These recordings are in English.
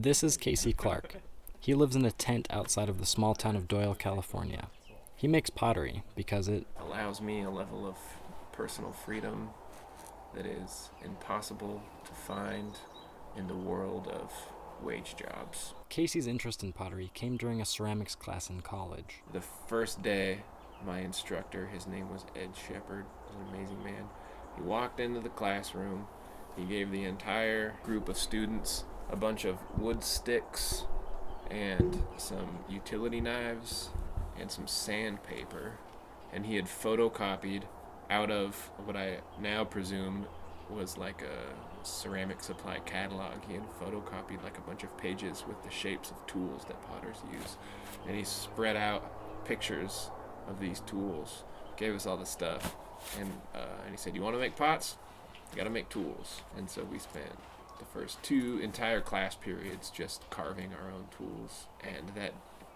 This is Casey Clark. He lives in a tent outside of the small town of Doyle, California. He makes pottery because it allows me a level of personal freedom that is impossible to find in the world of wage jobs. Casey's interest in pottery came during a ceramics class in college. The first day, my instructor, his name was Ed Shepard, was an amazing man. He walked into the classroom. He gave the entire group of students a bunch of wood sticks and some utility knives and some sandpaper, and he had photocopied out of what I now presume was like a ceramic supply catalog. He had photocopied like a bunch of pages with the shapes of tools that potters use, and he spread out pictures of these tools, gave us all the stuff, and he said, "You want to make pots? You got to make tools." And so we spent the first 2 entire class periods just carving our own tools, and that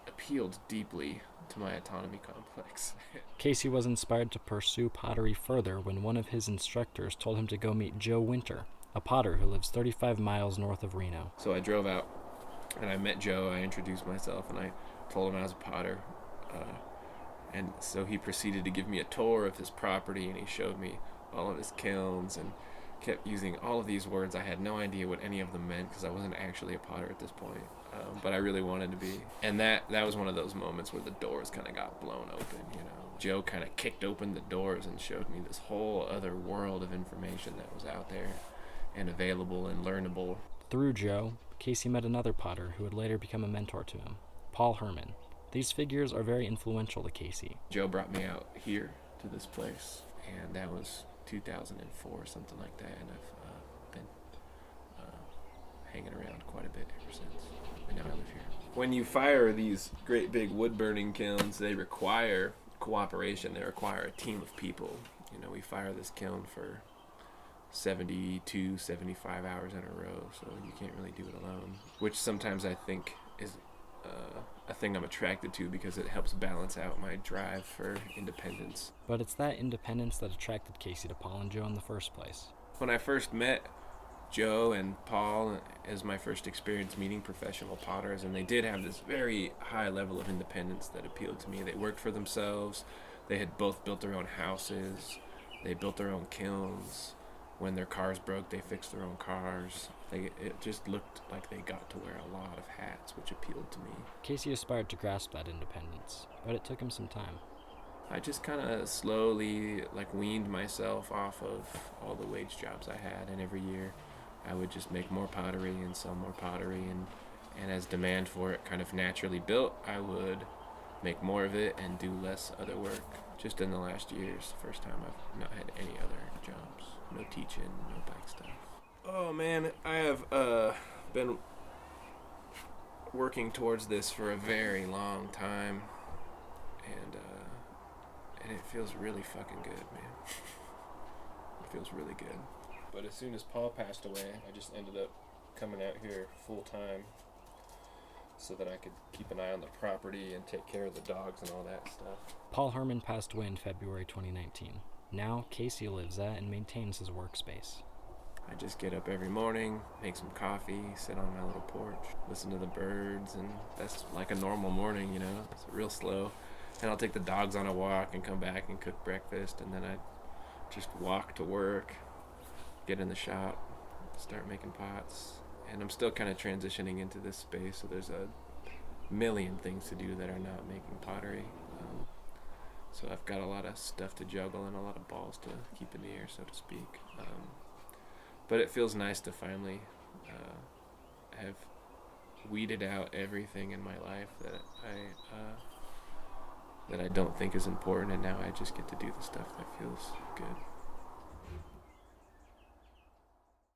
appealed deeply to my autonomy complex. Casey was inspired to pursue pottery further when one of his instructors told him to go meet Joe Winter, a potter who lives 35 miles north of Reno. So I drove out and I met Joe. I introduced myself and I told him I was a potter. And so he proceeded to give me a tour of his property, and he showed me all of his kilns and kept using all of these words. I had no idea what any of them meant because I wasn't actually a potter at this point, but I really wanted to be. And that was one of those moments where the doors kind of got blown open, you know. Joe kind of kicked open the doors and showed me this whole other world of information that was out there and available and learnable. Through Joe, Casey met another potter who would later become a mentor to him, Paul Herman. These figures are very influential to Casey. Joe brought me out here to this place, and that was 2004, something like that, and I've been hanging around quite a bit ever since, and now I live here. When you fire these great big wood burning kilns, they require cooperation. They require a team of people. You know, we fire this kiln for 72, 75 hours in a row, so you can't really do it alone, which sometimes I think is a thing I'm attracted to because it helps balance out my drive for independence. But it's that independence that attracted Casey to Paul and Joe in the first place. When I first met Joe and Paul as my first experience meeting professional potters, and they did have this very high level of independence that appealed to me. They worked for themselves. They had both built their own houses. They built their own kilns. When their cars broke, they fixed their own cars. It just looked like they got to wear a lot of hats, which appealed to me. Casey aspired to grasp that independence, but it took him some time. I just kind of slowly weaned myself off of all the wage jobs I had, and every year I would just make more pottery and sell more pottery, and as demand for it kind of naturally built, I would make more of it and do less other work. Just in the last year is the first time I've not had any other jobs. No teaching, no bike stuff. Oh man, I have been working towards this for a very long time, and it feels really fucking good, man. It feels really good. But as soon as Paul passed away, I just ended up coming out here full time so that I could keep an eye on the property and take care of the dogs and all that stuff. Paul Herman passed away in February 2019. Now, Casey lives at and maintains his workspace. I just get up every morning, make some coffee, sit on my little porch, listen to the birds, and that's like a normal morning, you know? It's real slow. And I'll take the dogs on a walk and come back and cook breakfast, and then I just walk to work, get in the shop, start making pots. And I'm still kind of transitioning into this space, so there's a million things to do that are not making pottery. So I've got a lot of stuff to juggle and a lot of balls to keep in the air, so to speak. But it feels nice to finally have weeded out everything in my life that I don't think is important, and now I just get to do the stuff that feels good.